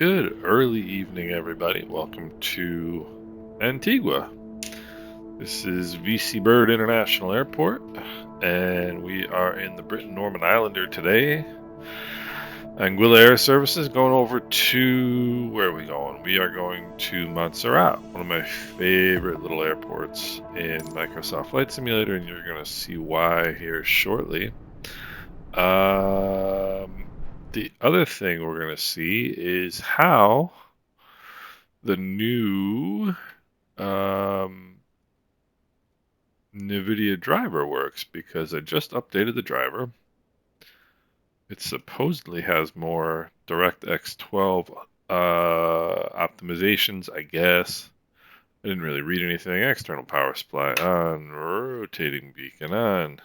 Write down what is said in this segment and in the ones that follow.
Good early evening, everybody. Welcome to Antigua. This is VC Bird International Airport, and we are in the Britain Norman Islander today. Anguilla Air Services going over to, where are we going? We are going to Montserrat, one of my favorite little airports in Microsoft Flight Simulator, and you're going to see why here shortly. The other thing we're going to see is how the new Nvidia driver works, because I just updated the driver. It supposedly has more DirectX 12 optimizations, I guess. I didn't really read anything. External power supply on, rotating beacon on.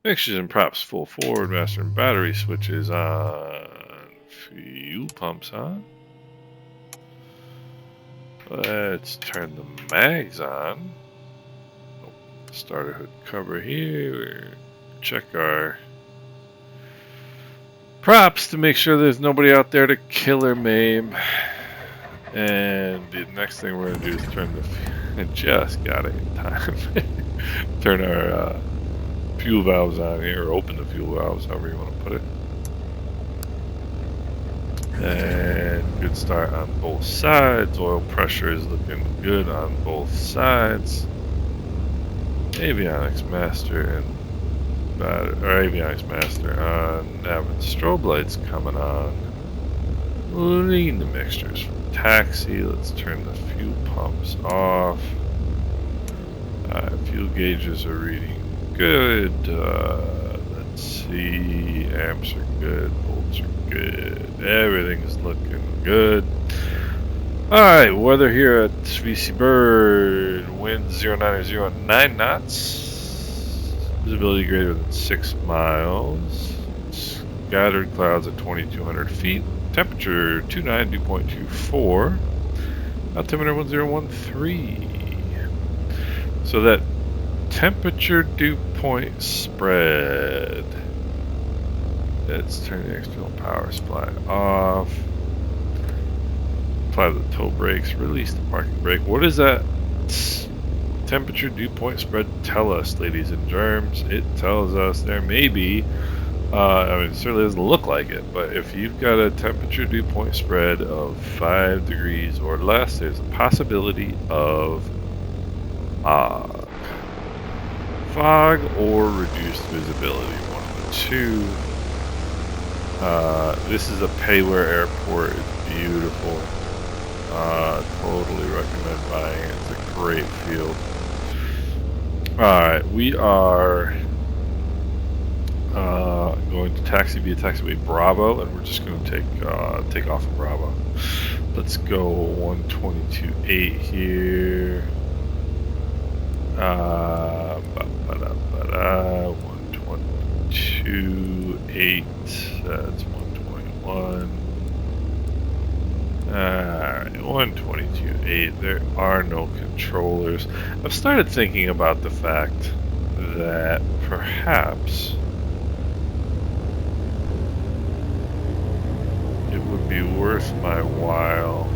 Fixtures and props full forward, master and battery switches on, fuel pumps on. Let's turn the mags on. Starter hood cover here. Check our props to make sure there's nobody out there to kill or maim. And the next thing we're going to do is turn the... I just got it in time. Turn our... fuel valves on here, or open the fuel valves, however you want to put it. And good start on both sides. Oil pressure is looking good on both sides. Avionics master and avionics master on. Nav and strobe lights coming on. Lean the mixtures from taxi. Let's turn the fuel pumps off. Fuel gauges are reading good. Let's see. Amps are good. Volts are good. Everything's looking good. Alright, weather here at VC Bird. Wind 09 knots. Visibility greater than 6 miles. Scattered clouds at 2,200 feet. Temperature 290.24. Altimeter 1013. So that temperature dew point spread. Let's turn the external power supply off. Apply the toe brakes. Release the parking brake. What does that temperature dew point spread tell us, ladies and germs? It tells us there may be, I mean, it certainly doesn't look like it, but if you've got a temperature dew point spread of 5 degrees or less, there's a possibility of fog or reduced visibility, one of the two. This is a Freeware airport. It's beautiful. Totally recommend buying it. It's a great field. Alright, we are going to taxi via taxiway Bravo, and we're just going to take off from Bravo. Let's go 122.8 here. 122.8. That's 121. Alright, 122.8. There are no controllers. I've started thinking about the fact that perhaps it would be worth my while.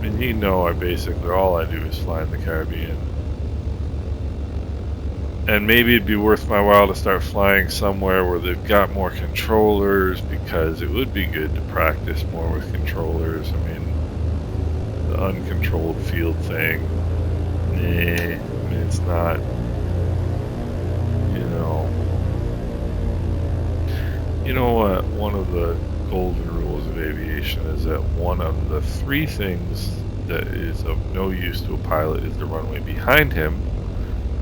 And you know, all I do is fly in the Caribbean. And maybe it'd be worth my while to start flying somewhere where they've got more controllers, because it would be good to practice more with controllers. I mean, the uncontrolled field thing, I mean, it's not, you know what, one of the golden rules of aviation is that one of the 3 things that is of no use to a pilot is the runway behind him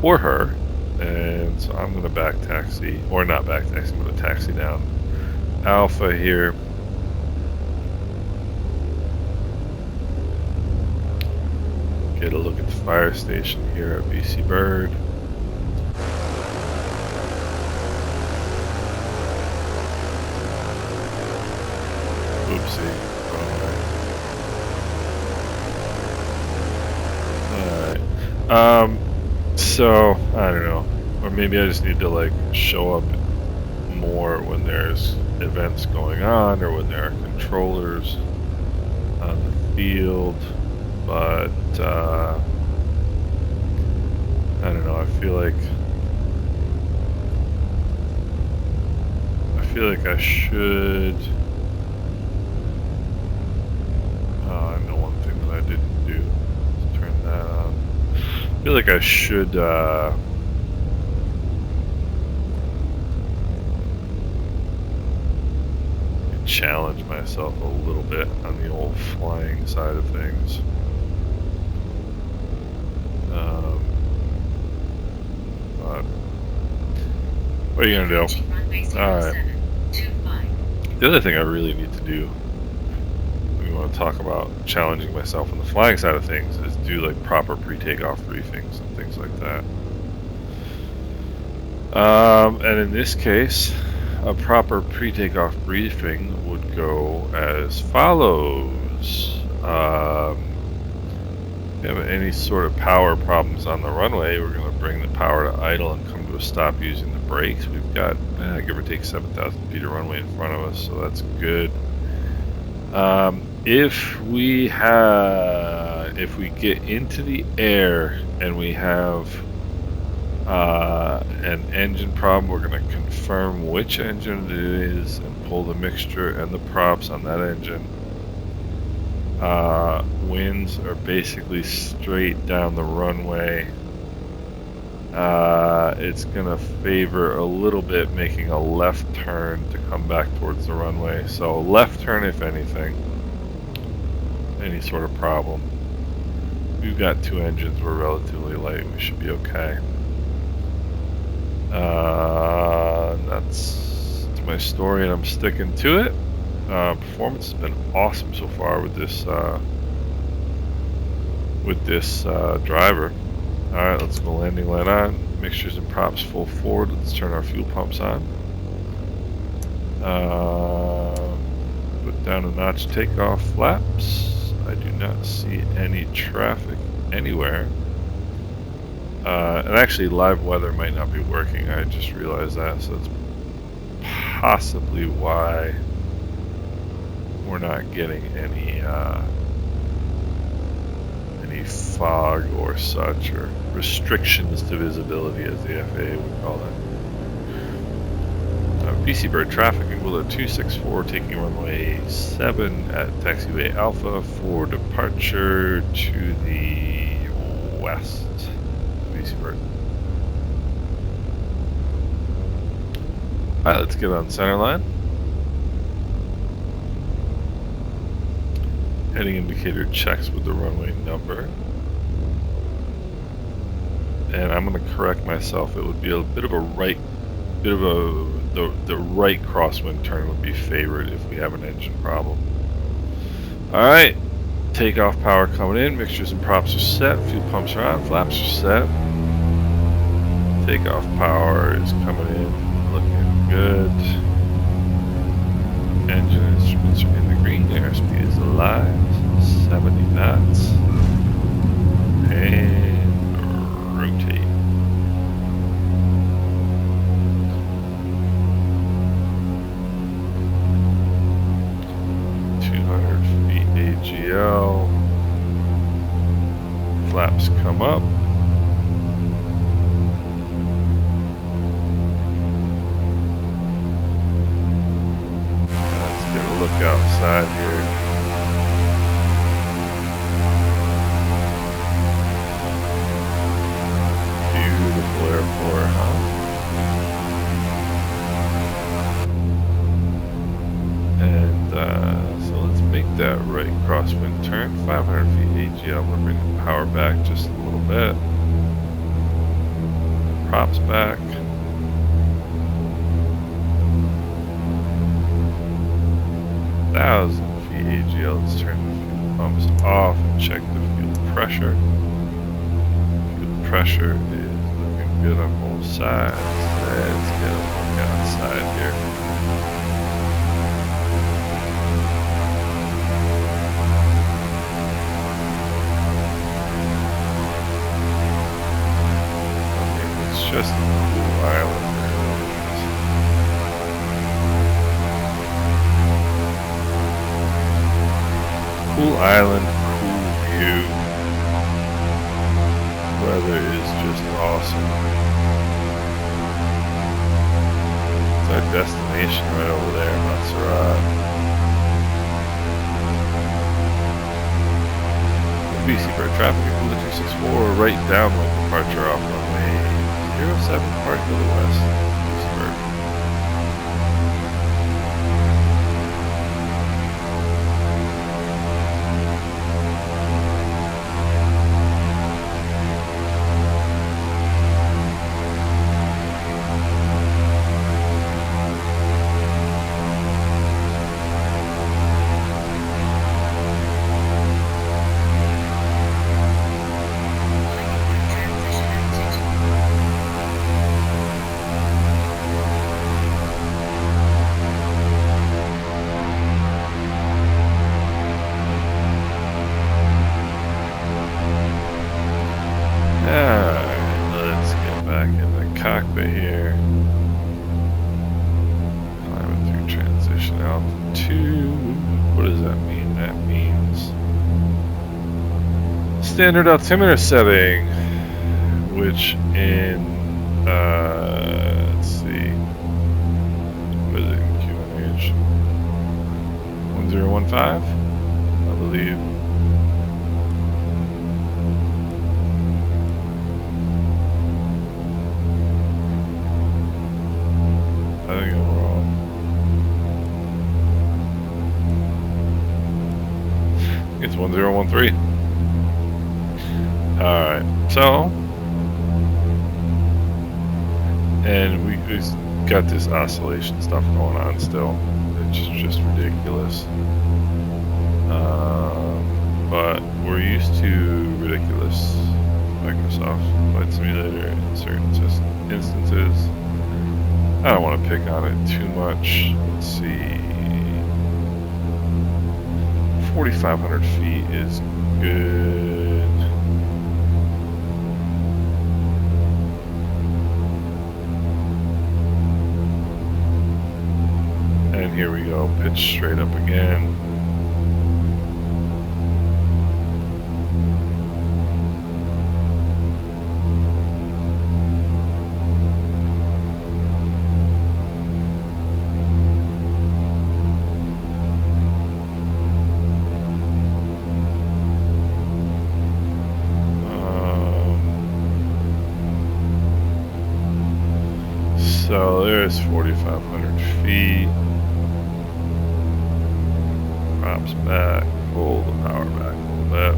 or her. And so I'm going to back taxi, or not back taxi, I'm going to taxi down Alpha here. Get a look at the fire station here at VC Bird. Oopsie. Alright. So, I don't know. Or maybe I just need to, like, show up more when there's events going on or when there are controllers on the field, but I don't know. I feel like I should. I know one thing that I didn't do. Let's turn that on. I feel like I should challenge myself a little bit on the old flying side of things. But what are you gonna do? Alright. The other thing I really need to do, we want to talk about challenging myself on the flying side of things, is do like proper pre-takeoff briefings and things like that. And in this case, a proper pre-takeoff briefing would go as follows. If you have any sort of power problems on the runway, we're going to bring the power to idle and come to a stop using the brakes. We've got, give or take, 7,000 feet of runway in front of us, so that's good. If we get into the air and we have an engine problem, we're going to confirm which engine it is and pull the mixture and the props on that engine. Winds are basically straight down the runway. It's going to favor a little bit making a left turn to come back towards the runway. So left turn if anything. Any sort of problem. We've got two engines, we're relatively light, we should be okay. That's my story and I'm sticking to it. Performance has been awesome so far with this driver. Alright, let's go landing light on. Mixtures and props full forward. Let's turn our fuel pumps on. Put down a notch takeoff flaps. I do not see any traffic anywhere. And actually live weather might not be working. I just realized that, so that's possibly why we're not getting any fog or such, or restrictions to visibility, as the FAA would call it. BC Bird traffic equal to 264, taking runway 7 at taxiway Alpha for departure to the west. BC Bird. Alright, let's get on center line. Heading indicator checks with the runway number. And I'm going to correct myself. It would be a bit of a right, the right crosswind turn would be favored if we have an engine problem. Alright, takeoff power coming in, mixtures and props are set, fuel pumps are on, flaps are set. Takeoff power is coming in, looking good. Engine instruments are in the green, airspeed is alive, 70 knots. And rotate. AGL. Flaps come up. Let's get a look outside here. Beautiful airport, huh? And so let's make that right crosswind turn, 500 feet AGL. I'm going to bring the power back just a little bit. Props back. Thousand feet AGL. Let's turn the fuel pumps off and check the fuel pressure. Fuel pressure is looking good on both sides. Let's get a look outside here. Just a cool island. island, cool view. Weather is just awesome. It's our destination right over there, Montserrat. BC Bird traffic at 264, right downwind departure off runway 07, park to the west. BC Bird. Cockpit here. Climbing through transition altitude. What does that mean? That means standard altimeter setting, which in let's see, what is it in QNH? 1015, I believe. I think I'm wrong. It's 1013. Alright, so, and we got this oscillation stuff going on still. It's just ridiculous. But we're used to ridiculous Microsoft Flight Simulator in certain instances. I don't want to pick on it too much. Let's see. 4,500 feet is good. And here we go. Pitch straight up again. So there's 4,500 feet. Props back, pull the power back a little bit.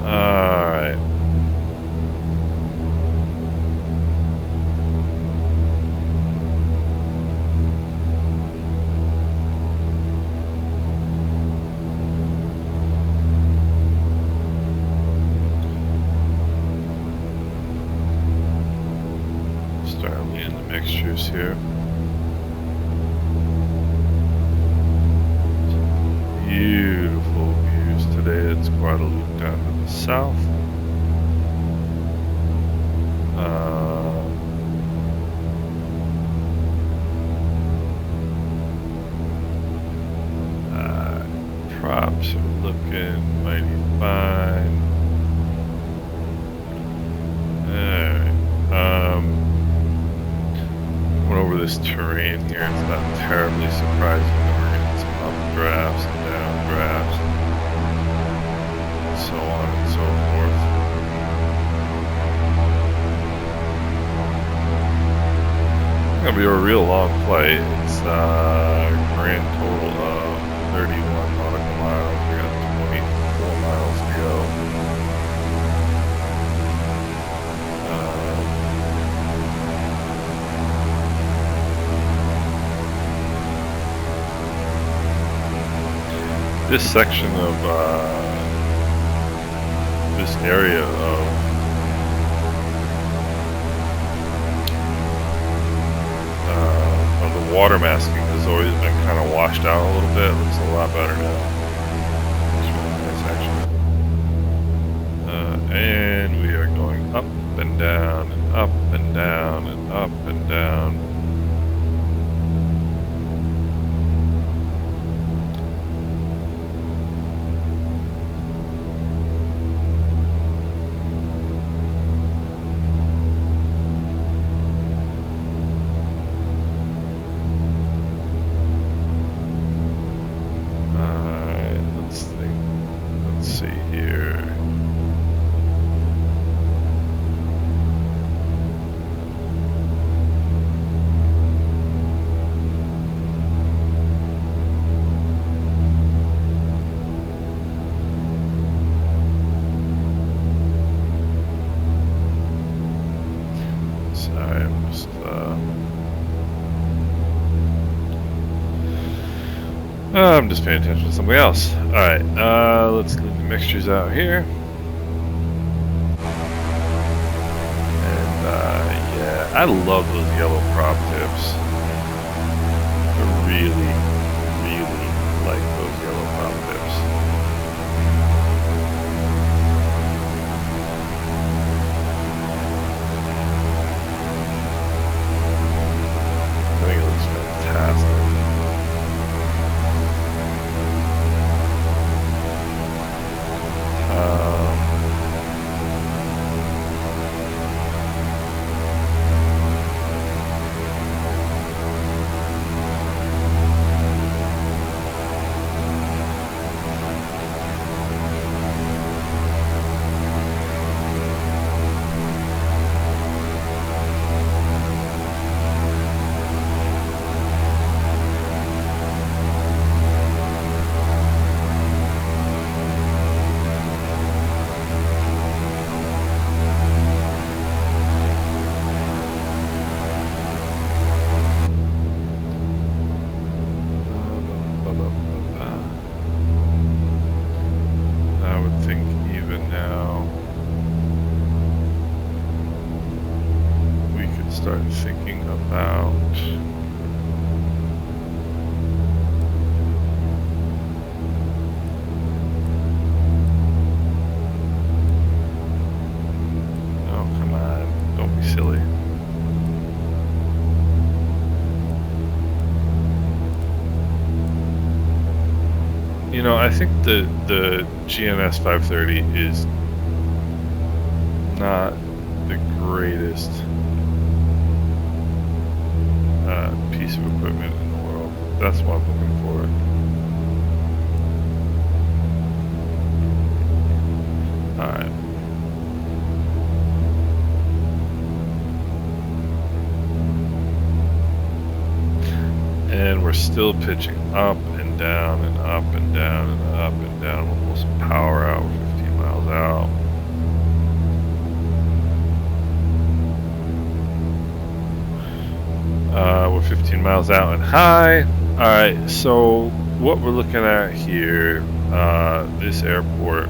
Alright. Mixtures here. Beautiful views today. It's Guadalupe down to the south. Props are looking mighty fine. Alright. Over this terrain here, it's not terribly surprising that we're getting some updrafts and downdrafts, and so on and so forth. It's gonna be a real long flight. It's a grand total of 31 nautical miles. We got 24 miles to go. This section of this area of the water masking has always been kind of washed out a little bit. It looks a lot better now. It's really nice, actually. And we are going up and down and up and down and up and down. just I'm just paying attention to something else. Alright, let's leave the mixtures out here. And yeah, I love those yellow prop tips. I really, really like those yellow prop tips. I think it looks fantastic. You know, I think the GNS 530 is not the greatest piece of equipment in the world. That's what I'm looking for. Alright. And we're still pitching up and down and up and down and up and down. We'll pull some power out. We're 15 miles out. We're 15 miles out and high. Alright, so what we're looking at here, this airport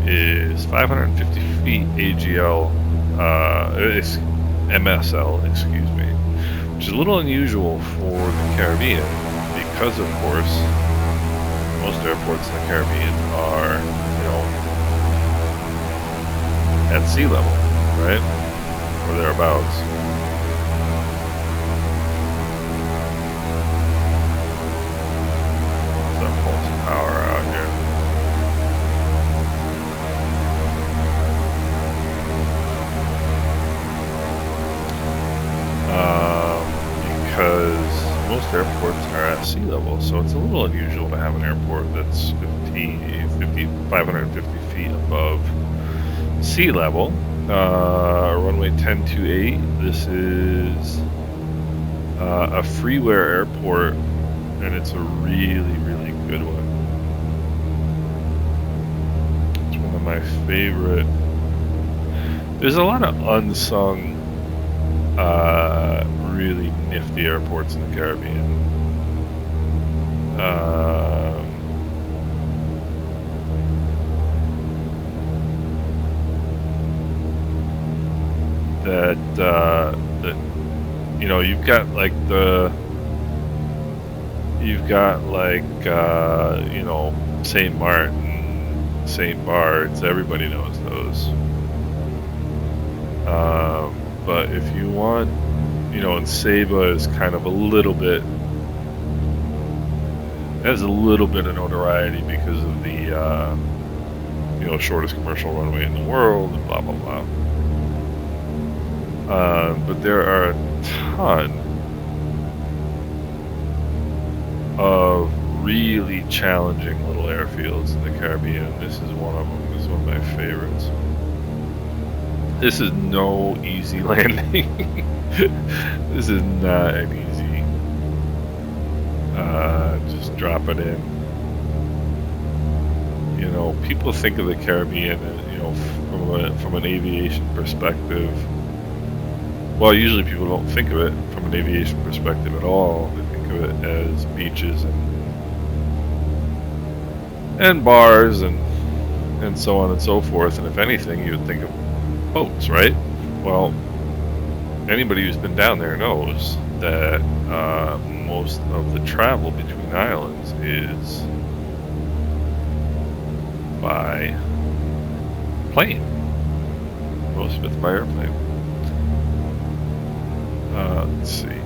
is 550 feet AGL, it's MSL, excuse me, which is a little unusual for the Caribbean because, of course, most airports in the Caribbean are, you know, at sea level, right? Or thereabouts. So I'm pulling some power out here. Because most airports are at sea level, so it's a little unusual to have an airport that's 550 feet above sea level. Runway 1028. This is a Freeware airport, and it's a really, really good one. It's one of my favorite. There's a lot of unsung really nifty airports in the Caribbean. That you know, you've got like you know, St. Martin, St. Bart's, everybody knows those. But if you want, you know, and Saba is kind of a little bit, has a little bit of notoriety because of the, you know, shortest commercial runway in the world, and blah, blah, blah. But there are a ton of really challenging little airfields in the Caribbean. This is one of them. This is one of my favorites. This is no easy landing. This is not an easy. Just drop it in. You know, people think of the Caribbean, you know, from an aviation perspective, well, usually people don't think of it from an aviation perspective at all. They think of it as beaches and bars and so on and so forth. And if anything, you would think of boats, right? Well, anybody who's been down there knows that most of the travel between islands is by plane. Most of it's by airplane. Let's see.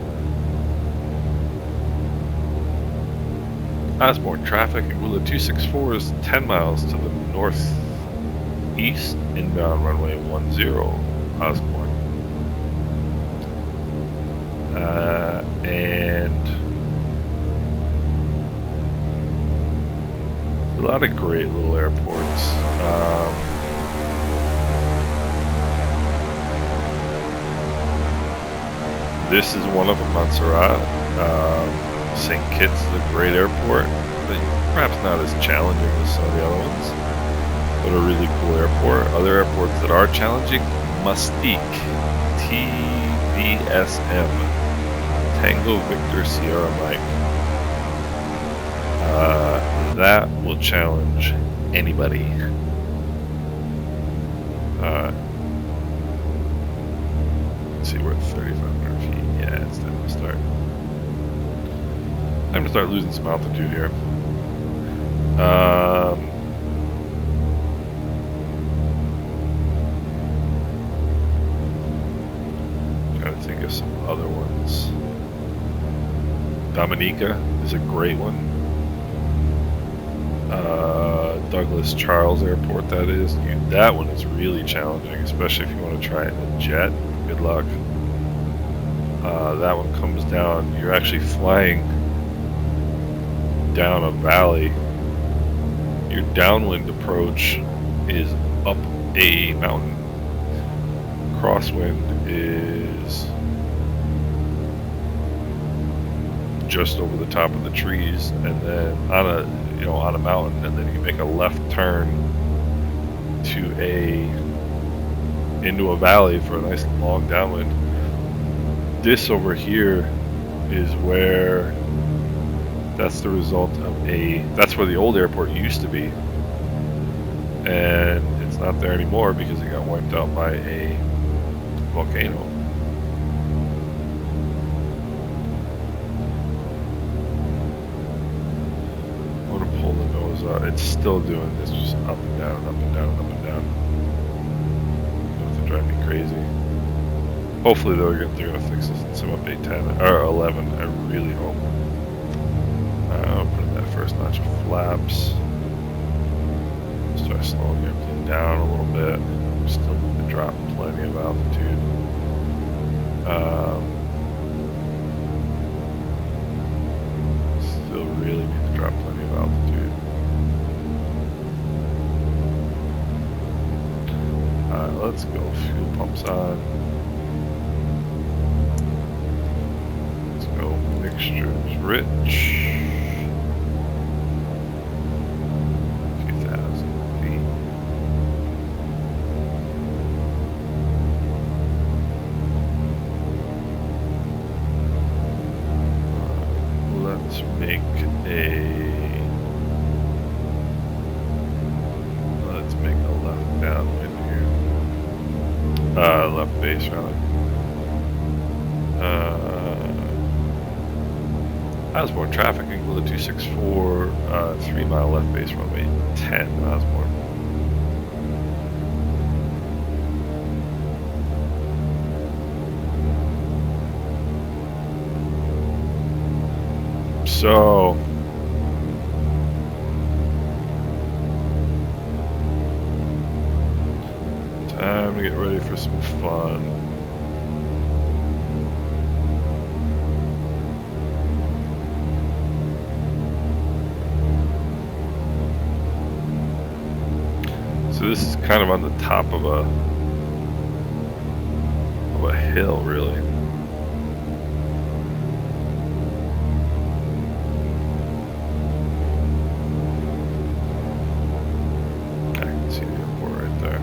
Osborne traffic, Antigua 264 is 10 miles to the northeast, inbound runway 10, Osborne. And a lot of great little airports. This is one of them, Montserrat. St. Kitts is a great airport, but perhaps not as challenging as some of the other ones, but a really cool airport. Other airports that are challenging, Mustique, TVSM, Tango Victor Sierra Mike. That will challenge anybody. Let's see, we're at 3,500 feet. Yeah, it's time to start. Time to start losing some altitude here. Trying to think of some other ones. Dominica is a great one. Douglas Charles Airport, that is. That one is really challenging, especially if you want to try it in a jet. Good luck. That one comes down. You're actually flying down a valley. Your downwind approach is up a mountain. Crosswind is just over the top of the trees, and then on a mountain, and then you make a left turn into a valley for a nice long downwind. This over here is where that's the result of that's where the old airport used to be, and it's not there anymore because it got wiped out by a volcano. I'm gonna pull the nose out. It's still doing this, just up and down, up and down, up and down. It's to drive me crazy. Hopefully they're gonna fix this in some update 10 or 11. I really hope. I'll put in that first notch of flaps. Start slowing everything down a little bit. Still need to drop plenty of altitude. Still really need to drop plenty of altitude. Alright, let's go. Fuel pumps on. Let's go. Mixtures rich. 2,000 feet. Let's make a left downwind here. Left base rather. Osborne traffic, Antigua 264, 3 mile left base runway 10, Osborne. So, time to get ready for some fun. So this is kind of on the top of a hill, really. I can see the airport right there.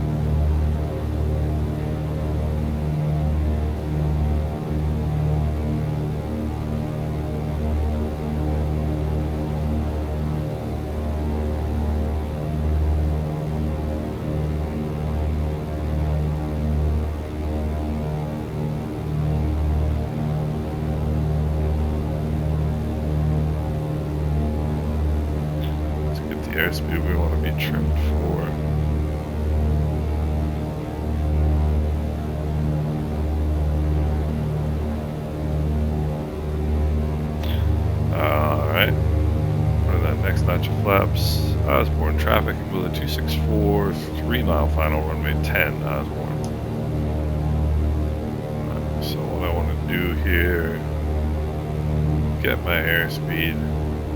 airspeed we want to be trimmed for. Alright. For that next notch of flaps, Osborne traffic will the 264, 3 mile final runway 10, Osborne. So what I want to do here, get my airspeed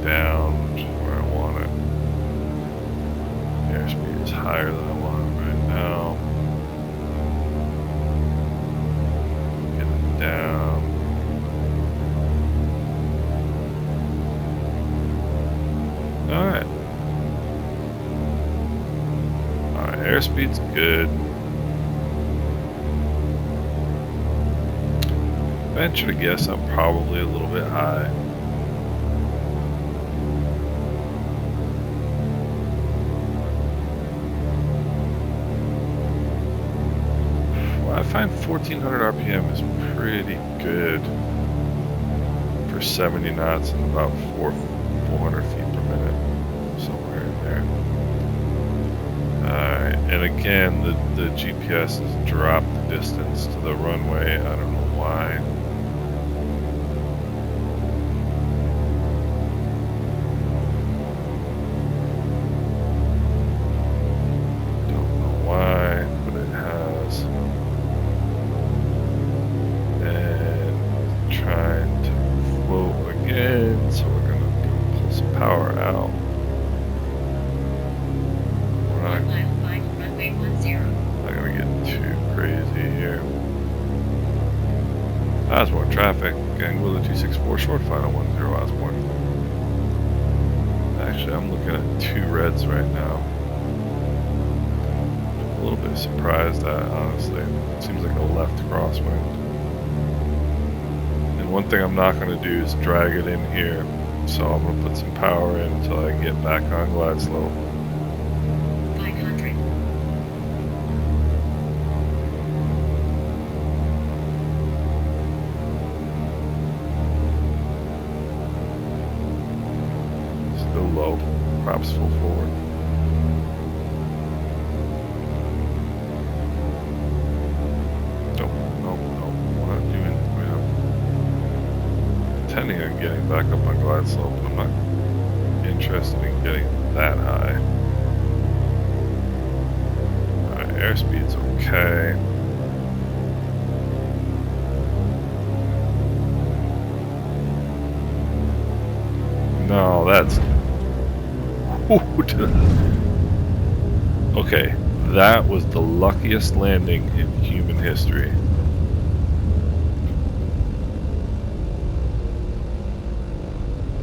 down to where I want it. Airspeed is higher than I want it right now. Get it down. Alright. Alright, airspeed's good. Venture to guess I'm probably a little bit high. Well, I find 1400 RPM is pretty good for 70 knots and about 400 feet per minute, somewhere in there. Alright, and again, the GPS has dropped the distance to the runway. I don't know why. Don't know why, but it has. And trying to float again, so we're gonna pull some power out. We're not gonna get too crazy here. Osborne traffic, Antigua 264, short final 10 Osborne. Actually, I'm looking at 2 reds right now. A little bit surprised at, honestly. It seems like a left crosswind. And one thing I'm not going to do is drag it in here. So I'm going to put some power in until I can get back on glide slope. 500. Still low. Props full forward. Nope. We're not doing. We're intending on getting back up on glide slope, but I'm not interested in getting that high. Alright, airspeed's okay. No, that's... Okay, that was the luckiest landing in human history.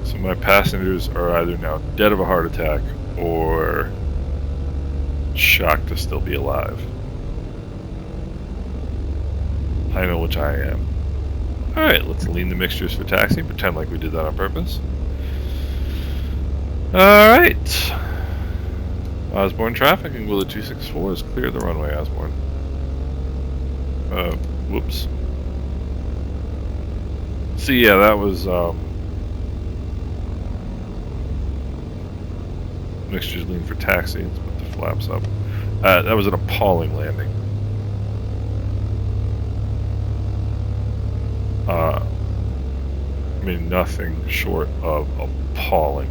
So my passengers are either now dead of a heart attack or shocked to still be alive. I know which I am. Alright, let's lean the mixtures for taxi, pretend like we did that on purpose. Alright. Osborne traffic and Antigua 264 is clear the runway, Osborne. Whoops. See, yeah, that was, mixtures lean for taxi. Let's put the flaps up. That was an appalling landing. I mean, nothing short of appalling.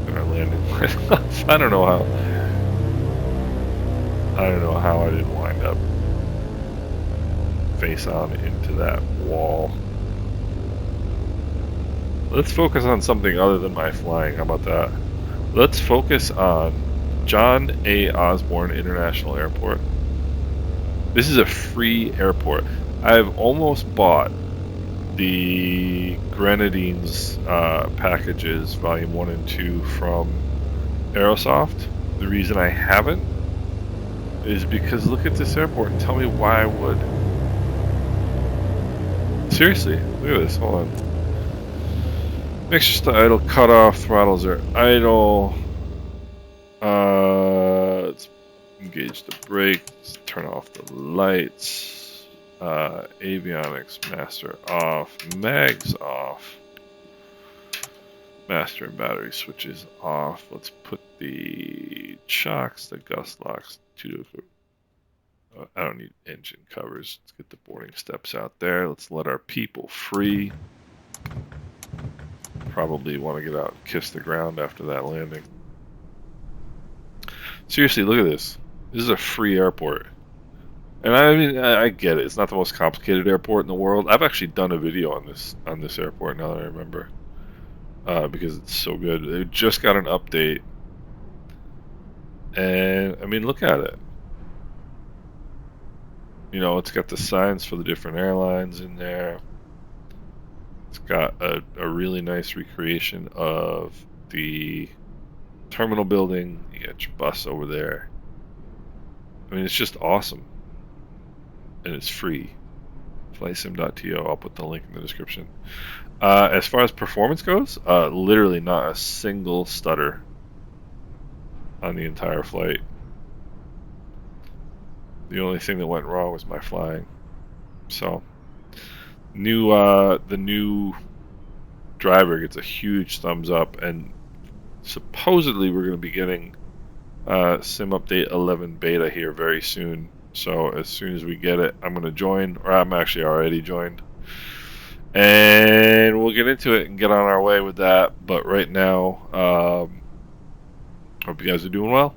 And our landing went off. I don't know how I didn't wind up face on into that wall. Let's focus on something other than my flying. How about that? Let's focus on John A. Osborne International Airport. This is a free airport. I've almost bought the Grenadines packages, volume 1 and 2 from Aerosoft. The reason I haven't is because look at this airport and tell me why I would. Seriously, look at this, hold on. Mixtures to idle, cut off, throttles are idle. Let's engage the brakes, turn off the lights. Avionics master off, mags off. Master and battery switches off. Let's put the chocks, the gust locks, I don't need engine covers. Let's get the boarding steps out there. Let's let our people free. Probably want to get out and kiss the ground after that landing. Seriously, look at this. This is a free airport. And I mean, I get it. It's not the most complicated airport in the world. I've actually done a video on this airport now that I remember, because it's so good. They just got an update, and I mean, look at it. You know, it's got the signs for the different airlines in there. It's got a really nice recreation of the terminal building. You got your bus over there. I mean, it's just awesome. And it's free. Flysim.to. I'll put the link in the description. As far as performance goes, literally not a single stutter on the entire flight. The only thing that went wrong was my flying. So, the new driver gets a huge thumbs up, and supposedly we're going to be getting Sim Update 11 beta here very soon. So as soon as we get it, I'm going to join, or I'm actually already joined. And we'll get into it and get on our way with that. But right now, hope you guys are doing well.